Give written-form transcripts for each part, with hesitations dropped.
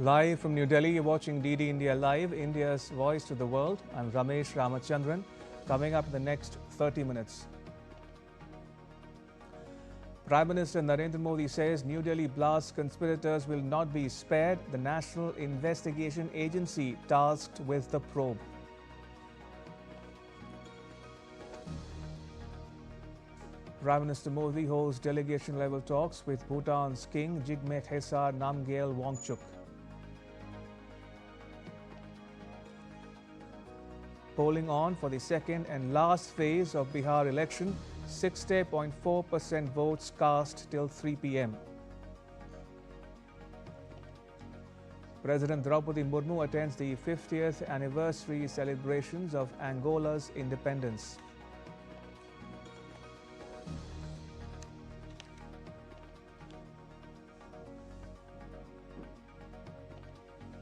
Live from New Delhi, you're watching DD India Live, India's voice to the world. I'm Ramesh Ramachandran. Coming up in the next 30 minutes. Prime Minister Narendra Modi says New Delhi blast conspirators will not be spared. The National Investigation Agency tasked with the probe. Prime Minister Modi holds delegation-level talks with Bhutan's King Jigme Khesar Namgyel Wangchuk. Polling on for the second and last phase of Bihar election, 60.4% votes cast till 3 p.m. President Draupadi Murmu attends the 50th anniversary celebrations of Angola's independence.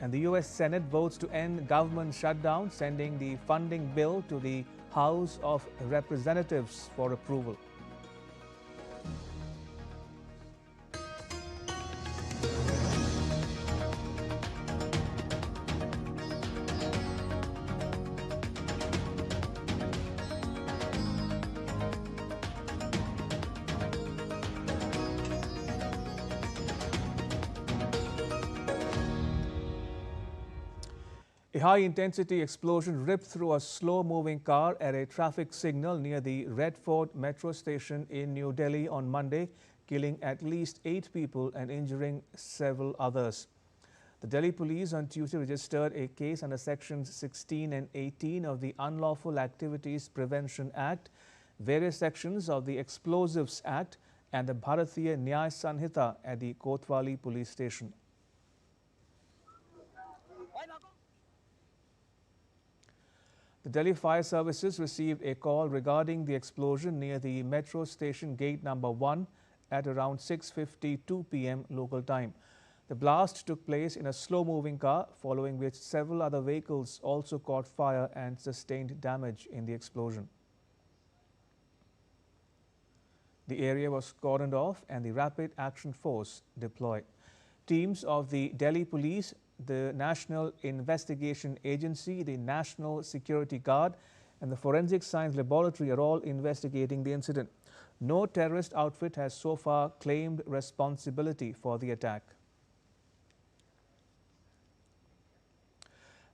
And the U.S. Senate votes to end government shutdown, sending the funding bill to the House of Representatives for approval. A high-intensity explosion ripped through a slow-moving car at a traffic signal near the Red Fort metro station in New Delhi on Monday, killing at least 8 people and injuring several others. The Delhi police on Tuesday registered a case under Sections 16 and 18 of the Unlawful Activities Prevention Act, various sections of the Explosives Act, and the Bharatiya Nyaya Sanhita at the Kotwali police station. The Delhi Fire Services received a call regarding the explosion near the metro station gate number 1 at around 6:52 p.m. local time. The blast took place in a slow-moving car, following which several other vehicles also caught fire and sustained damage in the explosion. The area was cordoned off and the Rapid Action Force deployed. Teams of the Delhi Police, the National Investigation Agency, the National Security Guard, and the Forensic Science Laboratory are all investigating the incident. No terrorist outfit has so far claimed responsibility for the attack.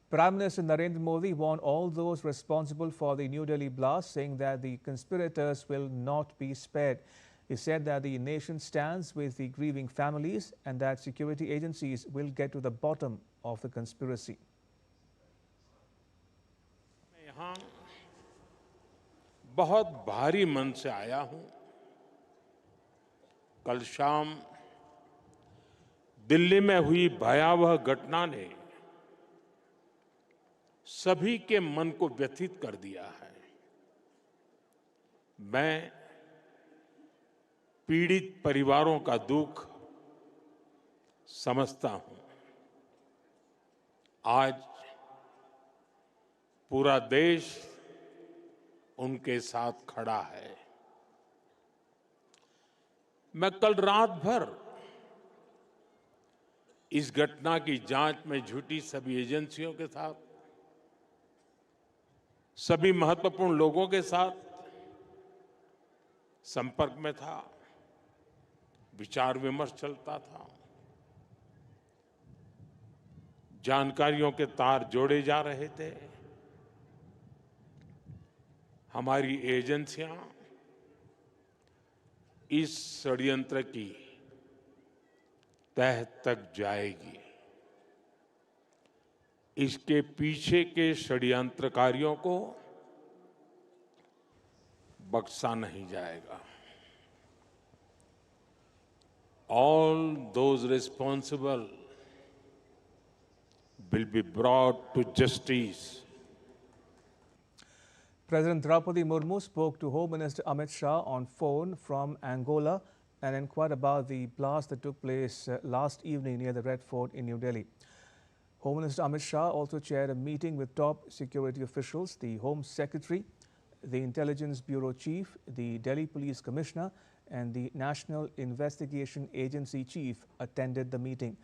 Prime Minister Narendra Modi warned all those responsible for the New Delhi blast, saying that the conspirators will not be spared. He said that the nation stands with the grieving families and that security agencies will get to the bottom of the conspiracy. मैं यहाँ बहुत भारी मन से आया हूँ। कल शाम दिल्ली में हुई भयावह घटना ने सभी के मन को व्यथित कर दिया है। मैं पीड़ित परिवारों का दुख समझता हूं। आज पूरा देश उनके साथ खड़ा है। मैं कल रात भर इस घटना की जांच में जुटी सभी एजेंसियों के साथ, सभी महत्वपूर्ण लोगों के साथ संपर्क में था, विचार विमर्श चलता था, जानकारियों के तार जोड़े जा रहे थे। हमारी एजेंसियां इस षड्यंत्र की तह तक जाएगी। इसके पीछे के षड्यंत्रकारियों को बख्शा नहीं जाएगा। All those responsible will be brought to justice. President Draupadi Murmu spoke to Home Minister Amit Shah on phone from Angola and inquired about the blast that took place last evening near the Red Fort in New Delhi. Home Minister Amit Shah also chaired a meeting with top security officials, the Home Secretary, the Intelligence Bureau Chief, the Delhi Police Commissioner, and the National Investigation Agency Chief attended the meeting.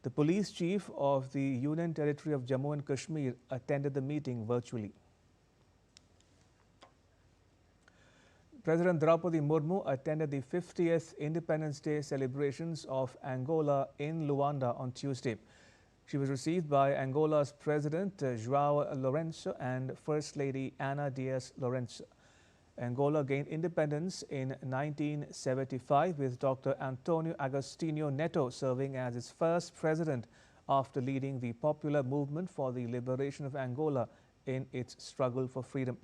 The police chief of the Union Territory of Jammu and Kashmir attended the meeting virtually. President Draupadi Murmu attended the 50th Independence Day celebrations of Angola in Luanda on Tuesday. She was received by Angola's President João Lourenço and First Lady Ana Dias Lourenço. Angola gained independence in 1975 with Dr. Antonio Agostinho Neto serving as its first president after leading the popular movement for the liberation of Angola in its struggle for freedom.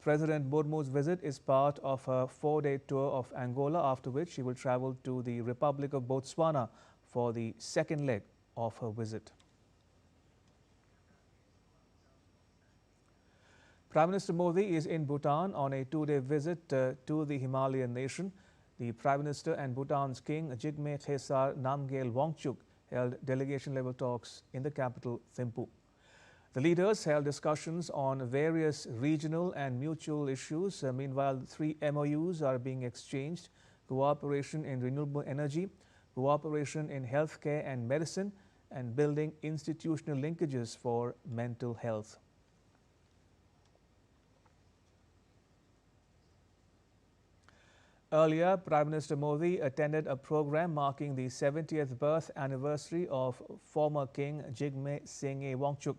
President Murmu's visit is part of her 4-day tour of Angola, after which she will travel to the Republic of Botswana for the second leg of her visit. Prime Minister Modi is in Bhutan on a 2-day visit to the Himalayan nation. The Prime Minister and Bhutan's King Jigme Khesar Namgyel Wangchuk held delegation-level talks in the capital, Thimphu. The leaders held discussions on various regional and mutual issues. Meanwhile, 3 MOUs are being exchanged: cooperation in renewable energy, cooperation in healthcare and medicine, and building institutional linkages for mental health. Earlier, Prime Minister Modi attended a program marking the 70th birth anniversary of former King Jigme Singye Wangchuk.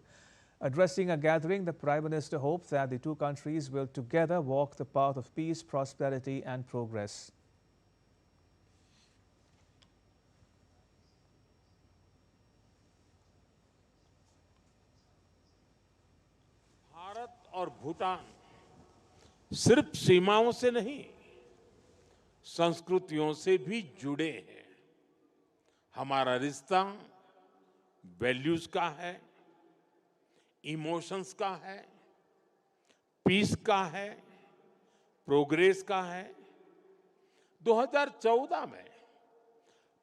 Addressing a gathering, the Prime Minister hoped that the two countries will together walk the path of peace, prosperity and progress. Bharat और भूटान सिर्फ सीमाओं से नहीं, संस्कृतियों से भी जुड़े हैं। हमारा रिश्ता वैल्यूज का है, इमोशंस का है, पीस का है, प्रोग्रेस का है। 2014 में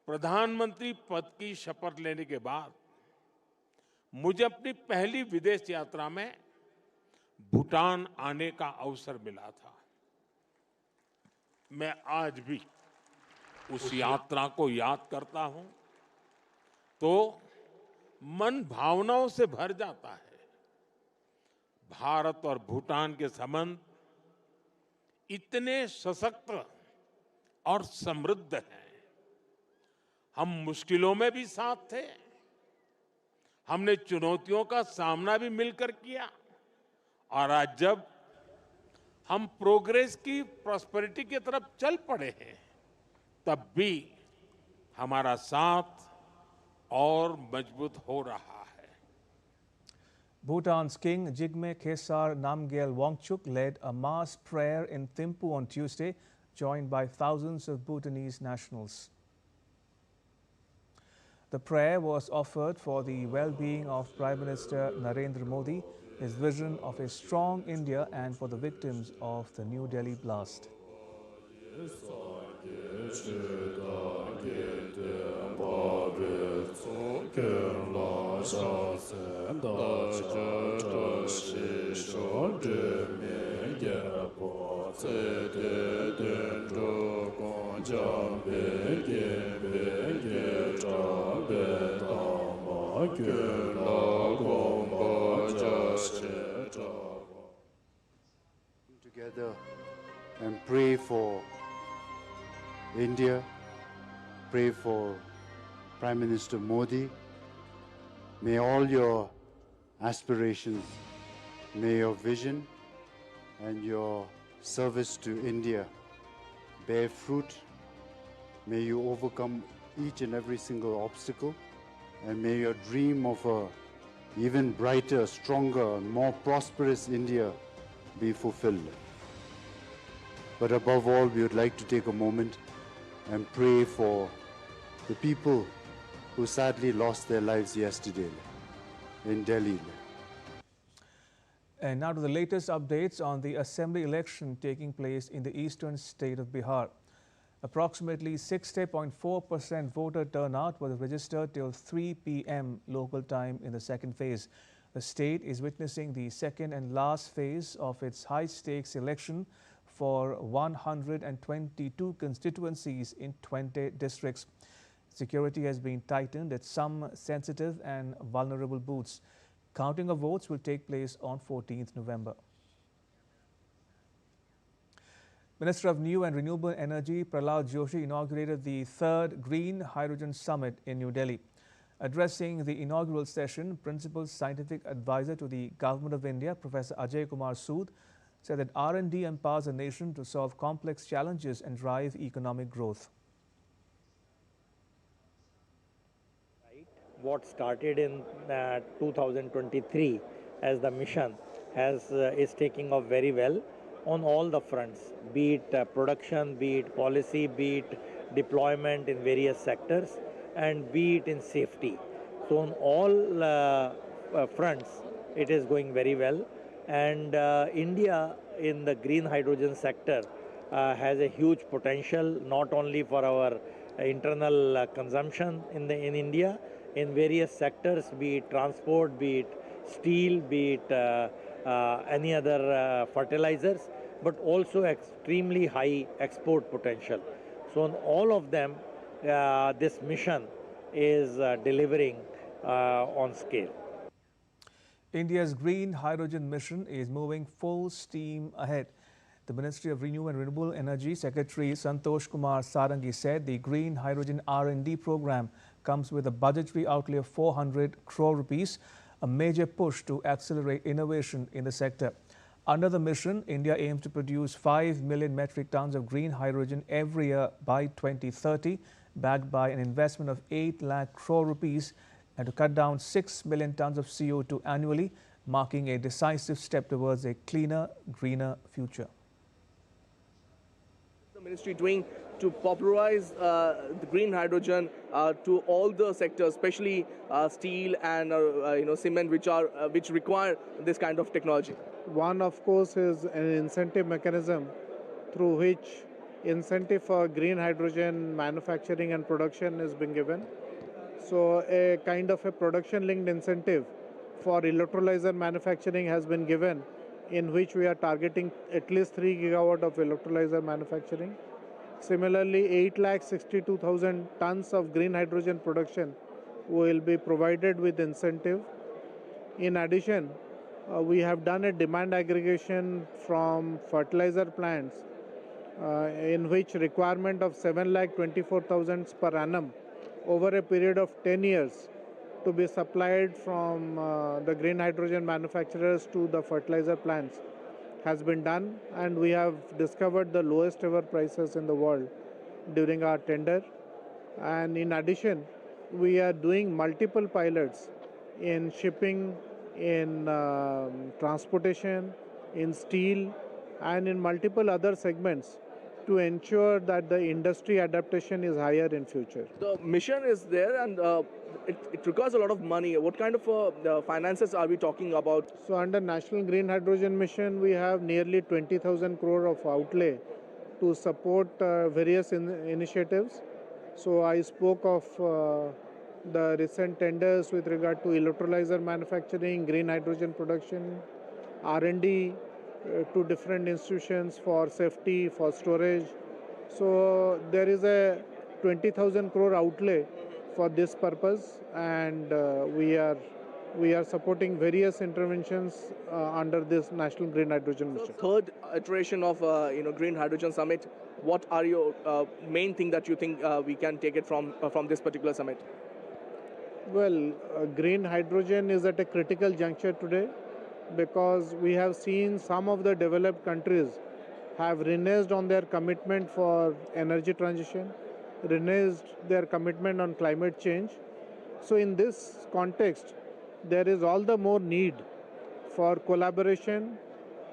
प्रधानमंत्री पद की शपथ लेने के बाद मुझे अपनी पहली विदेश यात्रा में भूटान आने का अवसर मिला था। मैं आज भी उस यात्रा को याद करता हूं तो मन भावनाओं से भर जाता है। भारत और भूटान के संबंध इतने सशक्त और समृद्ध हैं। हम मुश्किलों में भी साथ थे, हमने चुनौतियों का सामना भी मिलकर किया, और आज जब हम प्रोग्रेस की, प्रॉस्पेरिटी की तरफ चल पड़े हैं, तब भी हमारा साथ और मजबूत हो रहा है। Bhutan's King Jigme Khesar Namgyel Wangchuk led a mass prayer in Thimphu on Tuesday, joined by thousands of Bhutanese nationals. The prayer was offered for the well-being of Prime Minister Narendra Modi, his vision of a strong India, and for the victims of the New Delhi blast. Together and pray for India, pray for Prime Minister Modi. May all your aspirations, may your vision and your service to India bear fruit. May you overcome each and every single obstacle, and may your dream of a even brighter, stronger, more prosperous India be fulfilled. But above all, we would like to take a moment and pray for the people who sadly lost their lives yesterday in Delhi. And now to the latest updates on the assembly election taking place in the eastern state of Bihar. Approximately 60.4% voter turnout was registered till 3 p.m. local time in the second phase. The state is witnessing the second and last phase of its high-stakes election for 122 constituencies in 20 districts. Security has been tightened at some sensitive and vulnerable booths. Counting of votes will take place on 14th November. Minister of New and Renewable Energy Prahlad Joshi inaugurated the third Green Hydrogen Summit in New Delhi. Addressing the inaugural session, Principal Scientific Advisor to the Government of India, Professor Ajay Kumar Sood, said that R&D empowers a nation to solve complex challenges and drive economic growth. What started in 2023 as the mission is taking off very well on all the fronts, be it production, be it policy, be it deployment in various sectors, and be it in safety. So on all fronts, it is going very well. And India in the green hydrogen sector has a huge potential, not only for our internal consumption in India, in various sectors, be it transport, be it steel, be it any other fertilizers, but also extremely high export potential. So on all of them, this mission is delivering on scale. India's green hydrogen mission is moving full steam ahead. The Ministry of Renewable and Renewable Energy Secretary Santosh Kumar Sarangi said the green hydrogen R&D program comes with a budgetary outlay of 400 crore rupees, a major push to accelerate innovation in the sector. Under the mission, India aims to produce 5 million metric tons of green hydrogen every year by 2030, backed by an investment of 8 lakh crore rupees, and to cut down 6 million tons of CO2 annually, marking a decisive step towards a cleaner, greener future. The ministry doing to popularize the green hydrogen to all the sectors, especially steel and cement, which require this kind of technology? One, of course, is an incentive mechanism through which incentive for green hydrogen manufacturing and production is being given. So a kind of a production-linked incentive for electrolyzer manufacturing has been given, in which we are targeting at least 3 gigawatt of electrolyzer manufacturing. Similarly, 8,62,000 tons of green hydrogen production will be provided with incentive. In addition, we have done a demand aggregation from fertilizer plants in which requirement of 7,24,000 per annum over a period of 10 years to be supplied from the green hydrogen manufacturers to the fertilizer plants has been done, and we have discovered the lowest ever prices in the world during our tender. And in addition, we are doing multiple pilots in shipping, in transportation, in steel, and in multiple other segments to ensure that the industry adaptation is higher in future. The mission is there, and it requires a lot of money. What kind of finances are we talking about? So under National Green Hydrogen Mission, we have nearly 20,000 crore of outlay to support various initiatives. So I spoke of the recent tenders with regard to electrolyzer manufacturing, green hydrogen production, R&D to different institutions for safety, for storage. So there is a 20,000 crore outlay for this purpose, and we are supporting various interventions under this National Green Hydrogen Mission. So third iteration of Green Hydrogen Summit. What are your main thing that you think we can take it from this particular summit? Well, green hydrogen is at a critical juncture today, because we have seen some of the developed countries have reneged on their commitment for energy transition, reneged their commitment on climate change. So in this context, there is all the more need for collaboration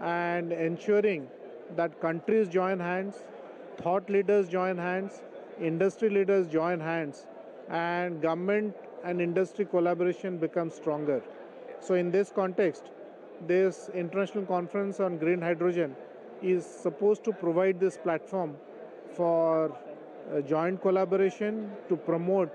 and ensuring that countries join hands, thought leaders join hands, industry leaders join hands, and government and industry collaboration becomes stronger. So in this context, this international conference on green hydrogen is supposed to provide this platform for joint collaboration to promote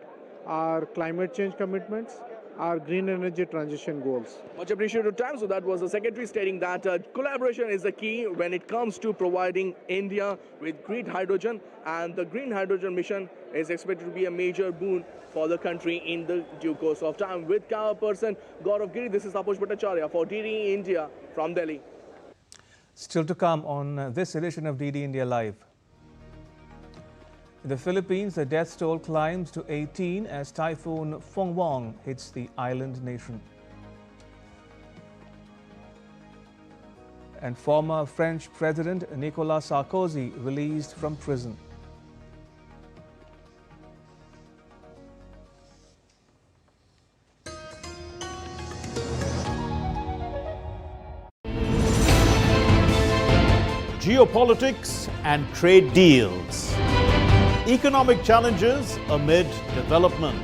our climate change commitments our green energy transition goals. Much appreciated time. So that was the secretary stating that collaboration is the key when it comes to providing India with green hydrogen, and the green hydrogen mission is expected to be a major boon for the country in the due course of time. With camera person Gaurav Giri, this is Taposh Bhattacharya for DD India from Delhi. Still to come on this edition of DD India Live. In the Philippines, the death toll climbs to 18 as Typhoon Fongwong hits the island nation. And former French President Nicolas Sarkozy released from prison. Geopolitics and trade deals. Economic challenges amid development.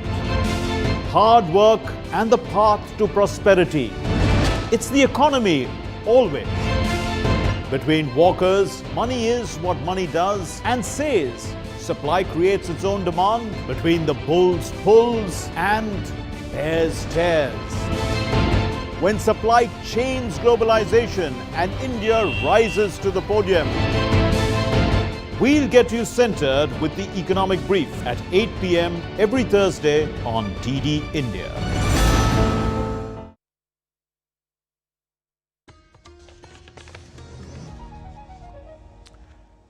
Hard work and the path to prosperity. It's the economy always. Between walkers, money is what money does and says. Supply creates its own demand. Between the bulls pulls and bears tears. When supply chains globalization and India rises to the podium. We'll get you centered with the economic brief at 8 p.m. every Thursday on DD India.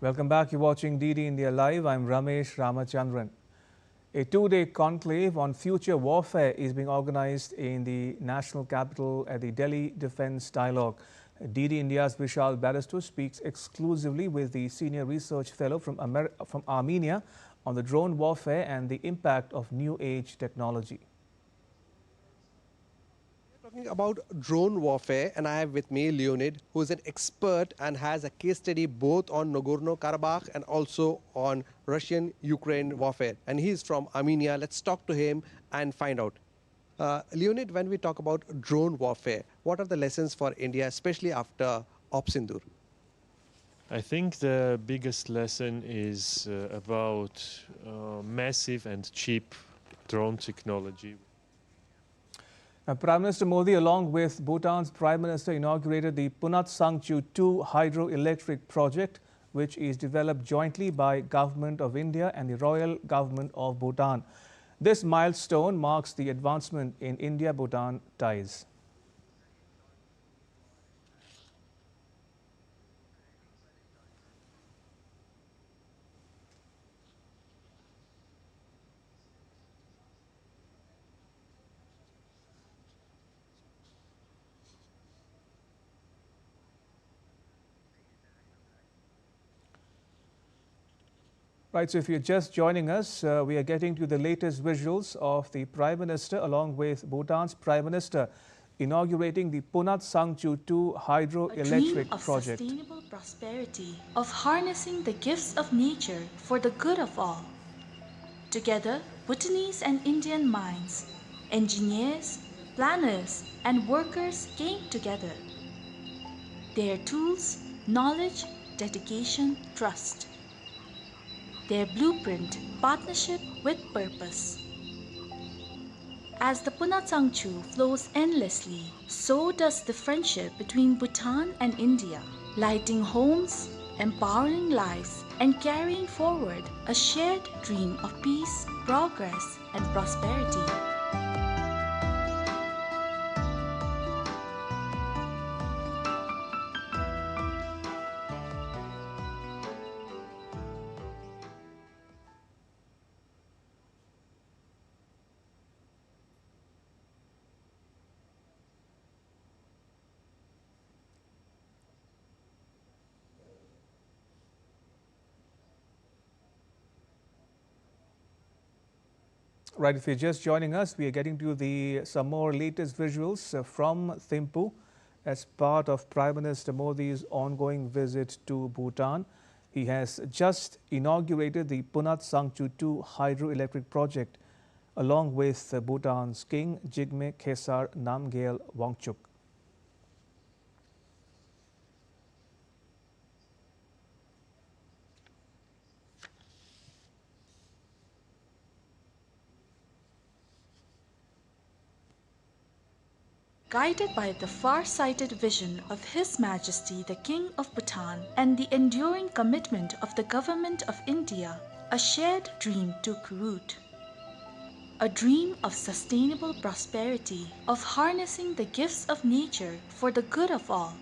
Welcome back. You're watching DD India Live. I'm Ramesh Ramachandran. A two-day conclave on future warfare is being organized in the national capital at the Delhi Defence Dialogue. DD India's Vishal Barrister speaks exclusively with the senior research fellow from Armenia on the drone warfare and the impact of new age technology. We're talking about drone warfare, and I have with me Leonid, who is an expert and has a case study both on Nagorno-Karabakh and also on Russian-Ukraine warfare. And he's from Armenia. Let's talk to him and find out. Leonid, when we talk about drone warfare, what are the lessons for India, especially after Sindur? I think the biggest lesson is about massive and cheap drone technology. Prime Minister Modi, along with Bhutan's Prime Minister, inaugurated the Punat Sangchu 2 hydroelectric project, which is developed jointly by Government of India and the Royal Government of Bhutan. This milestone marks the advancement in India-Bhutan ties. Right, so if you're just joining us, we are getting to the latest visuals of the Prime Minister along with Bhutan's Prime Minister inaugurating the Punat Sangchu 2 hydroelectric project. A dream of sustainable prosperity, of harnessing the gifts of nature for the good of all. Together, Bhutanese and Indian minds, engineers, planners, and workers came together. Their tools, knowledge, dedication, trust. Their blueprint, partnership with purpose. As the Punat Sangchu flows endlessly, so does the friendship between Bhutan and India, lighting homes, empowering lives, and carrying forward a shared dream of peace, progress, and prosperity. Right, if you're just joining us, we are getting to some more latest visuals from Thimphu as part of Prime Minister Modi's ongoing visit to Bhutan. He has just inaugurated the Punat Sangchu 2 hydroelectric project along with Bhutan's King Jigme Khesar Namgyel Wangchuk. Guided by the far-sighted vision of His Majesty the King of Bhutan and the enduring commitment of the Government of India, a shared dream took root. A dream of sustainable prosperity, of harnessing the gifts of nature for the good of all.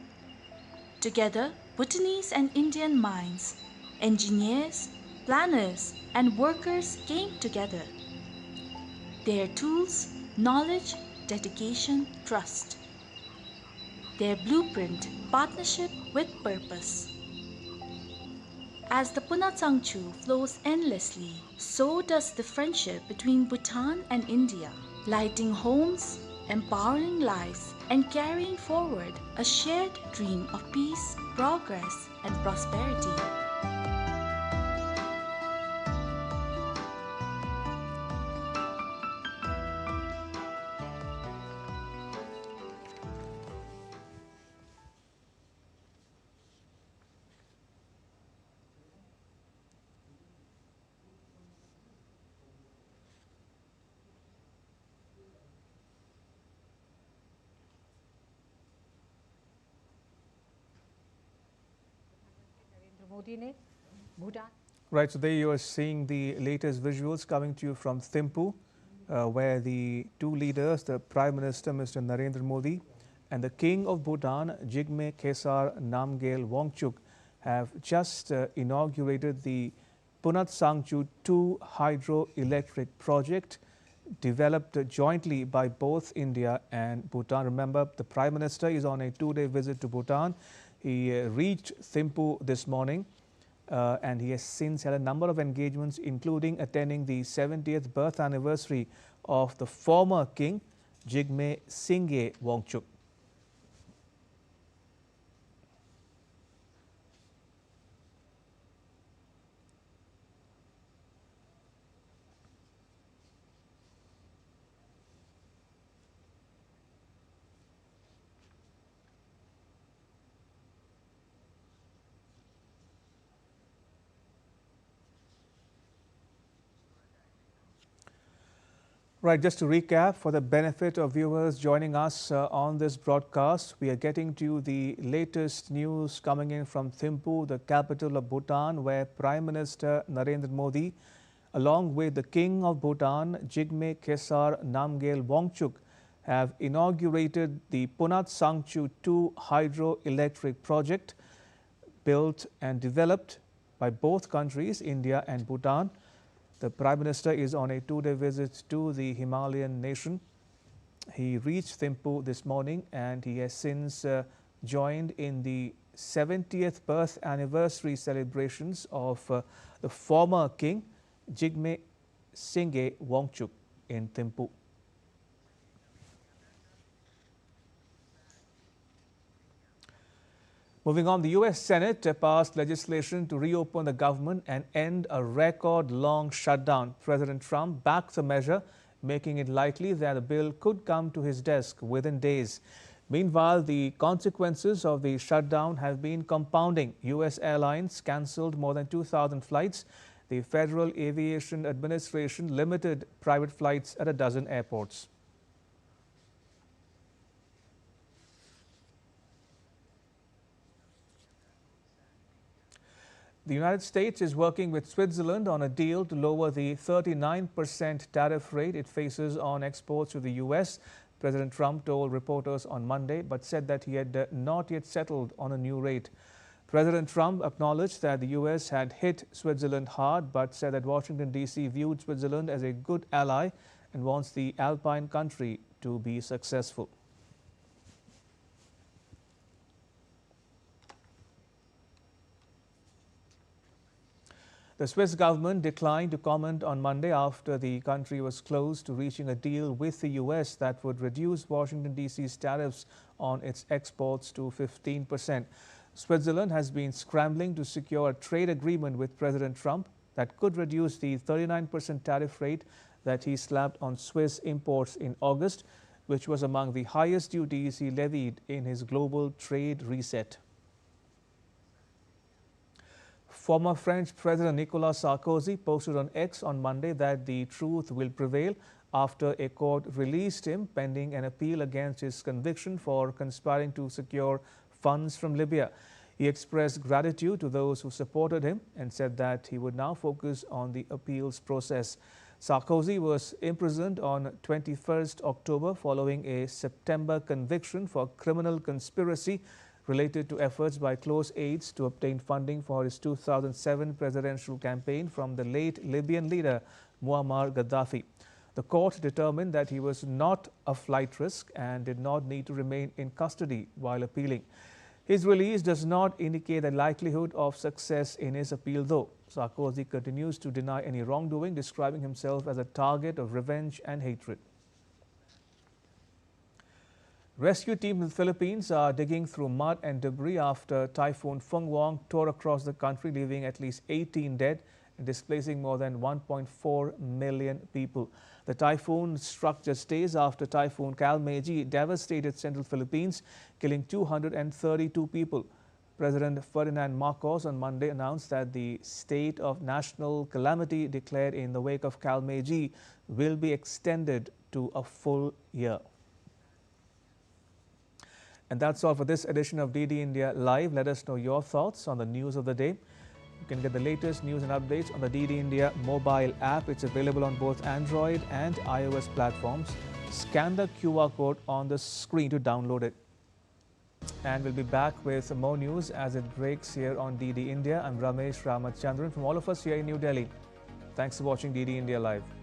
Together, Bhutanese and Indian minds, engineers, planners, and workers came together. Their tools, knowledge, dedication, trust. Their blueprint, partnership with purpose. As the Punat Sangchu flows endlessly, so does the friendship between Bhutan and India, lighting homes, empowering lives, and carrying forward a shared dream of peace, progress, and prosperity. Right, so there you are seeing the latest visuals coming to you from Thimphu, where the two leaders, the Prime Minister Mr. Narendra Modi and the King of Bhutan, Jigme Khesar Namgyel Wangchuk, have just inaugurated the Punat Sangchu 2 hydroelectric project developed jointly by both India and Bhutan. Remember, the Prime Minister is on a 2-day visit to Bhutan. He reached Thimphu this morning and he has since had a number of engagements, including attending the 70th birth anniversary of the former king, Jigme Singye Wangchuk. Right, just to recap, for the benefit of viewers joining us on this broadcast, we are getting to the latest news coming in from Thimphu, the capital of Bhutan, where Prime Minister Narendra Modi, along with the King of Bhutan, Jigme Khesar Namgyel Wangchuk, have inaugurated the Punat Sangchu 2 hydroelectric project built and developed by both countries, India and Bhutan. The Prime Minister is on a 2-day visit to the Himalayan nation. He reached Thimphu this morning and he has since joined in the 70th birth anniversary celebrations of the former king, Jigme Singye Wangchuk, in Thimphu. Moving on, the U.S. Senate passed legislation to reopen the government and end a record-long shutdown. President Trump backed the measure, making it likely that the bill could come to his desk within days. Meanwhile, the consequences of the shutdown have been compounding. U.S. airlines cancelled more than 2,000 flights. The Federal Aviation Administration limited private flights at a dozen airports. The United States is working with Switzerland on a deal to lower the 39% tariff rate it faces on exports to the U.S. President Trump told reporters on Monday, but said that he had not yet settled on a new rate. President Trump acknowledged that the U.S. had hit Switzerland hard, but said that Washington, D.C. viewed Switzerland as a good ally and wants the Alpine country to be successful. The Swiss government declined to comment on Monday after the country was close to reaching a deal with the U.S. that would reduce Washington, D.C.'s tariffs on its exports to 15%. Switzerland has been scrambling to secure a trade agreement with President Trump that could reduce the 39% tariff rate that he slapped on Swiss imports in August, which was among the highest duties he levied in his global trade reset. Former French President Nicolas Sarkozy posted on X on Monday that the truth will prevail after a court released him pending an appeal against his conviction for conspiring to secure funds from Libya. He expressed gratitude to those who supported him and said that he would now focus on the appeals process. Sarkozy was imprisoned on 21st October following a September conviction for criminal conspiracy related to efforts by close aides to obtain funding for his 2007 presidential campaign from the late Libyan leader Muammar Gaddafi. The court determined that he was not a flight risk and did not need to remain in custody while appealing. His release does not indicate a likelihood of success in his appeal, though. Sarkozy continues to deny any wrongdoing, describing himself as a target of revenge and hatred. Rescue teams in the Philippines are digging through mud and debris after Typhoon Fengwang tore across the country, leaving at least 18 dead and displacing more than 1.4 million people. The typhoon struck just days after Typhoon Kalmeji devastated central Philippines, killing 232 people. President Ferdinand Marcos on Monday announced that the state of national calamity declared in the wake of Kalmeji will be extended to a full year. And that's all for this edition of DD India Live. Let us know your thoughts on the news of the day. You can get the latest news and updates on the DD India mobile app. It's available on both Android and iOS platforms. Scan the QR code on the screen to download it. And we'll be back with more news as it breaks here on DD India. I'm Ramesh Ramachandran from all of us here in New Delhi. Thanks for watching DD India Live.